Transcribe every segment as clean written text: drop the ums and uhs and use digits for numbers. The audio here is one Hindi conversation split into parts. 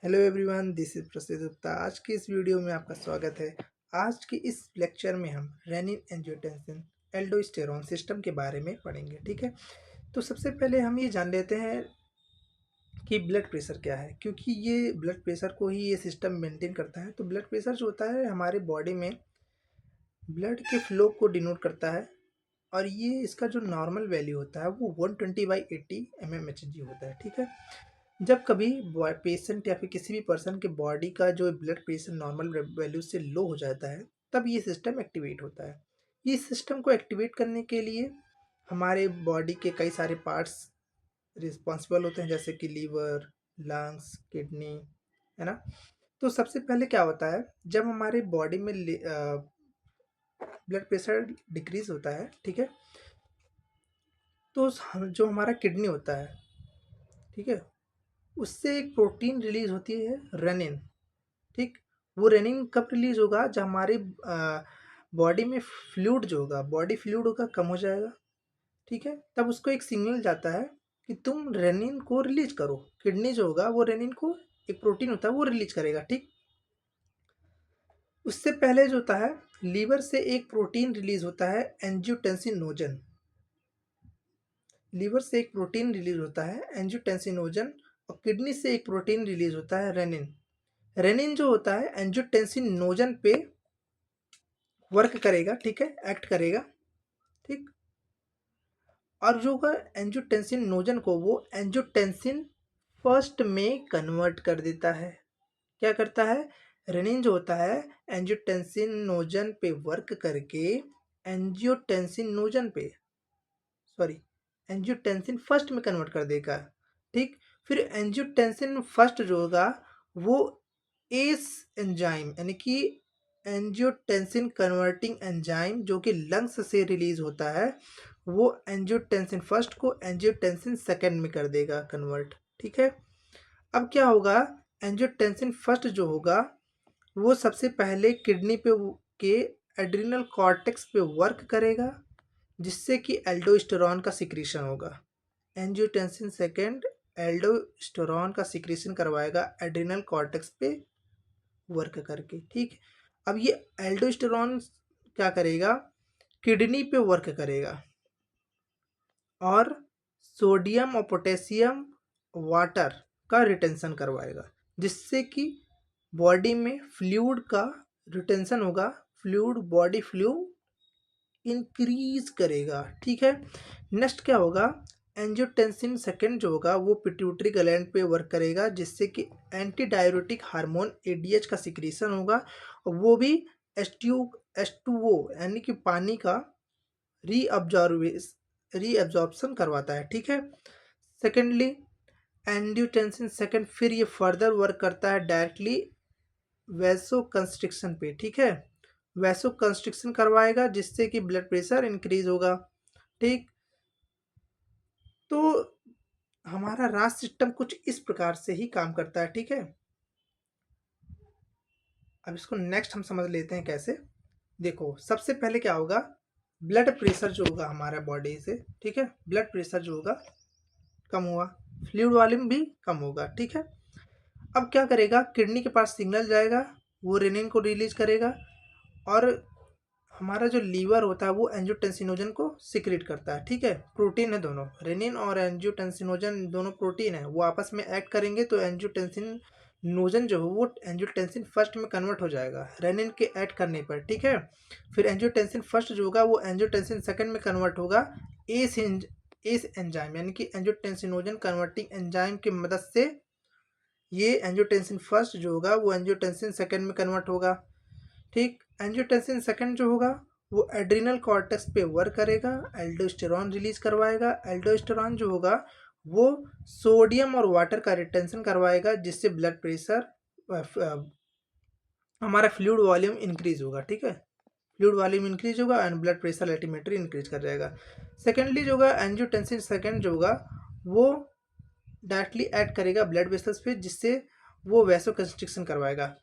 हेलो एवरीवन, दिस इज प्रसिद्ध गुप्ता। आज की इस वीडियो में आपका स्वागत है। आज की इस लेक्चर में हम रेनिन एंजियोटेंसिन एल्डोस्टेरॉन सिस्टम के बारे में पढ़ेंगे। ठीक है, तो सबसे पहले हम ये जान लेते हैं कि ब्लड प्रेशर क्या है, क्योंकि ये ब्लड प्रेशर को ही ये सिस्टम मेंटेन करता है। तो ब्लड प्रेशर जो होता है हमारे बॉडी में ब्लड के फ्लो को डिनोट करता है, और ये इसका जो नॉर्मल वैल्यू होता है वो 120/80 mmHg होता है। ठीक है, जब कभी पेशेंट या फिर किसी भी पर्सन के बॉडी का जो ब्लड प्रेशर नॉर्मल वैल्यू से लो हो जाता है, तब ये सिस्टम एक्टिवेट होता है। इस सिस्टम को एक्टिवेट करने के लिए हमारे बॉडी के कई सारे पार्ट्स रिस्पॉन्सिबल होते हैं, जैसे कि लीवर, लंग्स, किडनी, है ना। तो सबसे पहले क्या होता है, जब हमारे बॉडी में ब्लड प्रेशर डिक्रीज होता है, ठीक है, तो जो हमारा किडनी होता है, ठीक है, उससे एक प्रोटीन रिलीज होती है, रेनिन। ठीक, वो रेनिन कब रिलीज होगा, जब हमारे बॉडी में फ्लूइड जो होगा, बॉडी फ्लूइड होगा, कम हो जाएगा। ठीक है, तब उसको एक सिग्नल जाता है कि तुम रेनिन को रिलीज करो। किडनी जो होगा वो रेनिन को, एक प्रोटीन होता है, वो रिलीज करेगा। ठीक, उससे पहले जो होता है, लीवर से एक प्रोटीन रिलीज होता है, एंजियोटेंसिनोजन। लीवर से एक प्रोटीन रिलीज होता है, एंजियोटेंसिनोजन। और किडनी से एक प्रोटीन रिलीज होता है, रेनिन। रेनिन जो होता है एंजियोटेंसिनोजन पे वर्क करेगा, ठीक है, एक्ट करेगा। ठीक, और जो होगा एंजियोटेंसिनोजन को वो एंजियोटेंसिन फर्स्ट में कन्वर्ट कर देता है। क्या करता है, रेनिन जो होता है एंजियोटेंसिनोजन पे वर्क करके एंजियोटेंसिनोजन पे, सॉरी, एंजियोटेंसिन फर्स्ट में कन्वर्ट कर देगा। ठीक, फिर एंजियोटेंसिन फर्स्ट जो होगा वो एस एंजाइम, यानी कि एंजियोटेंसिन कन्वर्टिंग एंजाइम, जो कि लंग्स से रिलीज होता है, वो एंजियोटेंसिन फर्स्ट को एंजियोटेंसिन सेकेंड में कर देगा कन्वर्ट। ठीक है, अब क्या होगा, एंजियोटेंसिन फर्स्ट जो होगा वो सबसे पहले किडनी पे के एड्रिनल कॉर्टेक्स पे वर्क करेगा, जिससे कि एल्डोस्टेरॉन का सिक्रीशन होगा। एंजियोटेंसिन सेकेंड एल्डोस्टेरॉन का सिक्रीशन करवाएगा एड्रिनल कॉर्टेक्स पे वर्क करके। ठीक, अब ये एल्डोस्टेरॉन क्या करेगा, किडनी पे वर्क करेगा और सोडियम और पोटेशियम वाटर का रिटेंशन करवाएगा, जिससे कि बॉडी में फ्लूइड का रिटेंशन होगा, फ्लूइड, बॉडी फ्लूइड इंक्रीज करेगा। ठीक है, नेक्स्ट क्या होगा, एंजियोटेंसिन सेकेंड जो होगा वो पिट्यूटरी ग्लैंड पे वर्क करेगा, जिससे कि एंटी डायरेटिक हार्मोन एडीएच का सिक्रीशन होगा, और वो भी H2O यानी कि पानी का रीअब्जॉर्प्शन करवाता है। ठीक है, सेकेंडली एंजियोटेंसिन सेकेंड फिर ये फर्दर वर्क करता है डायरेक्टली वैसो कंस्ट्रिक्शन पे। ठीक है, वैसो कंस्ट्रिक्शन करवाएगा, जिससे कि ब्लड प्रेशर इंक्रीज होगा। ठीक, तो हमारा रास सिस्टम कुछ इस प्रकार से ही काम करता है। ठीक है, अब इसको नेक्स्ट हम समझ लेते हैं कैसे। देखो, सबसे पहले क्या होगा, ब्लड प्रेशर जो होगा हमारा बॉडी से, ठीक है, ब्लड प्रेशर जो होगा कम हुआ, फ्लूइड वॉल्यूम भी कम होगा। ठीक है, अब क्या करेगा, किडनी के पास सिग्नल जाएगा, वो रेनिन को रिलीज करेगा, और हमारा जो लीवर होता है वो एंजियोटेंसिनोजन को सिक्रेट करता है। ठीक है, प्रोटीन है दोनों, रेनिन और एंजियोटेंसिनोजन दोनों प्रोटीन है, वो आपस में एक्ट करेंगे तो एंजियोटेंसिनोजन जो है वो एंजियोटेंसिन फर्स्ट में कन्वर्ट हो जाएगा रेनिन के ऐड करने पर। ठीक है, फिर एंजियोटेंसिन फर्स्ट जो होगा वो एंजियोटेंसिन सेकेंड में कन्वर्ट होगा एस एंजाइम, यानी कि एंजियोटेंसिनोजन कन्वर्टिंग एंजाइम की मदद से ये एंजियोटेंसिन फर्स्ट जो होगा वो एंजियोटेंसिन सेकेंड में कन्वर्ट होगा। ठीक, एंजियोटेंसिन सेकेंड जो होगा वो एड्रिनल कॉर्टेक्स पे वर्क करेगा, एल्डोस्टेरॉन रिलीज करवाएगा। एल्डोस्टेरॉन जो होगा वो सोडियम और वाटर का रिटेंशन करवाएगा, जिससे ब्लड प्रेशर, हमारा फ्लूइड वॉल्यूम इंक्रीज होगा। ठीक है, फ्लूइड वॉल्यूम इंक्रीज होगा and blood pressure ultimately increase कर जाएगा। सेकेंडली जो होगा, एंजियोटेंसिन सेकेंड जो होगा वो डायरेक्टली ऐड करेगा ब्लड वेसल्स पे, जिससे वो वैसो कंस्ट्रिक्शन करवाएगा।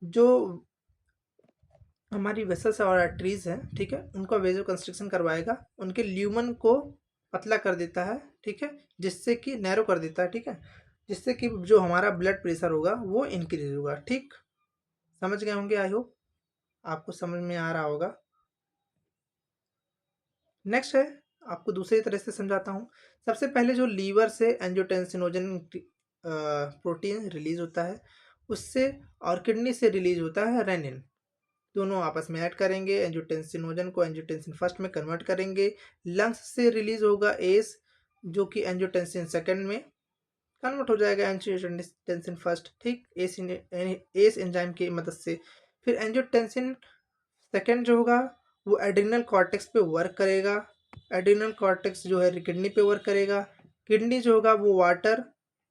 जो हमारी वेसल्स और आर्टरीज हैं, ठीक है, उनका वेजो कंस्ट्रिक्शन करवाएगा, उनके ल्यूमन को पतला कर देता है। ठीक है, जिससे कि नैरो कर देता है। ठीक है, जिससे कि जो हमारा ब्लड प्रेशर होगा वो इंक्रीज होगा। ठीक, समझ गए होंगे, आई होप आपको समझ में आ रहा होगा। नेक्स्ट है, आपको दूसरी तरह से समझाता हूँ। सबसे पहले जो लीवर से एंजियोटेंसिनोजन प्रोटीन रिलीज होता है उससे, और किडनी से रिलीज होता है रेनिन। दोनों आपस में ऐड करेंगे, एंजियोटेंसिनोजन को एंजियोटेंसिन फर्स्ट में कन्वर्ट करेंगे। लंग्स से रिलीज होगा एस, जो कि एंजियोटेंसिन सेकंड में कन्वर्ट हो जाएगा एंजियोटेंसिन फर्स्ट। ठीक, एस एंजाइम की मदद से। फिर एंजियोटेंसिन सेकंड जो होगा वो एड्रिनल कॉर्टेक्स पे वर्क करेगा। एड्रिनल कॉर्टेक्स जो है किडनी पे वर्क करेगा। किडनी जो होगा वो वाटर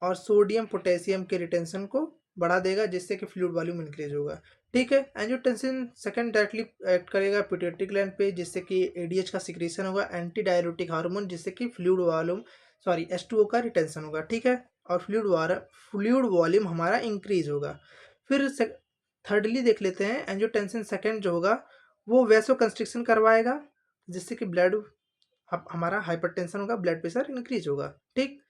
और सोडियम पोटेशियम के रिटेंशन को बढ़ा देगा, जिससे कि फ्लूइड वॉल्यूम इंक्रीज होगा। ठीक है, एंजियोटेंसिन सेकंड डायरेक्टली एक्ट करेगा पिट्यूटरी ग्लैंड पे, जिससे कि एडीएच का सिक्रेशन होगा, एंटी डायरेटिक हार्मोन, जिससे कि फ्लूइड वॉल्यूम H2O का रिटेंशन होगा। ठीक है, और फ्लूइड वॉल्यूम हमारा इंक्रीज होगा। फिर थर्डली देख लेते हैं, एंजियोटेंसिन सेकंड जो होगा वो वैसो कंस्ट्रिक्शन करवाएगा, जिससे कि ब्लड हमारा हाइपरटेंशन होगा, ब्लड प्रेशर इंक्रीज होगा। ठीक,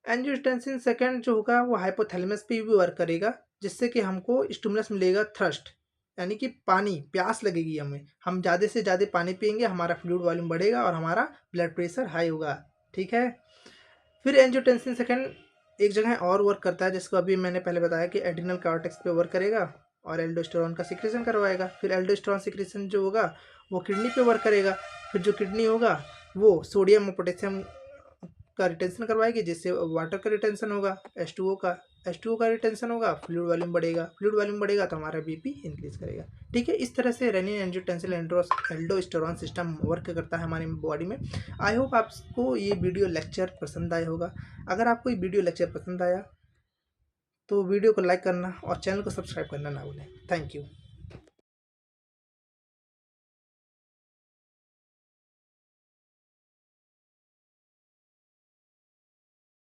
एंजियोटेंसिन सेकंड जो होगा वो हाइपोथैलेमस पे भी वर्क करेगा, जिससे कि हमको स्टिमुलस मिलेगा थ्रस्ट, यानी कि पानी प्यास लगेगी हमें, हम ज़्यादा से ज़्यादा पानी पियेंगे, हमारा फ्लूइड वॉल्यूम बढ़ेगा और हमारा ब्लड प्रेशर हाई होगा। ठीक है, फिर एंजियोटेंसिन सेकंड एक जगह और वर्क करता है, जिसको अभी मैंने पहले बताया कि एड्रिनल कॉर्टेक्स पे वर्क करेगा और एल्डोस्टेरॉन का सिक्रेशन करवाएगा। फिर एल्डोस्टेरॉन सिक्रेशन जो होगा वो किडनी पे वर्क करेगा। फिर जो किडनी होगा वो सोडियम और पोटेशियम का रिटेंशन करवाएगी, जिससे वाटर का रिटेंशन होगा, H2O का रिटेंशन होगा, फ्लूइड वॉल्यूम बढ़ेगा। फ्लूइड वॉल्यूम बढ़ेगा तो हमारा बीपी इंक्रीज करेगा। ठीक है, इस तरह से renin angiotensin aldosterone system work करता है हमारी बॉडी में। आई होप आपको ये वीडियो लेक्चर पसंद आया होगा। अगर आपको ये वीडियो लेक्चर पसंद आया तो वीडियो को लाइक करना और चैनल को सब्सक्राइब करना ना भूलें। Thank you.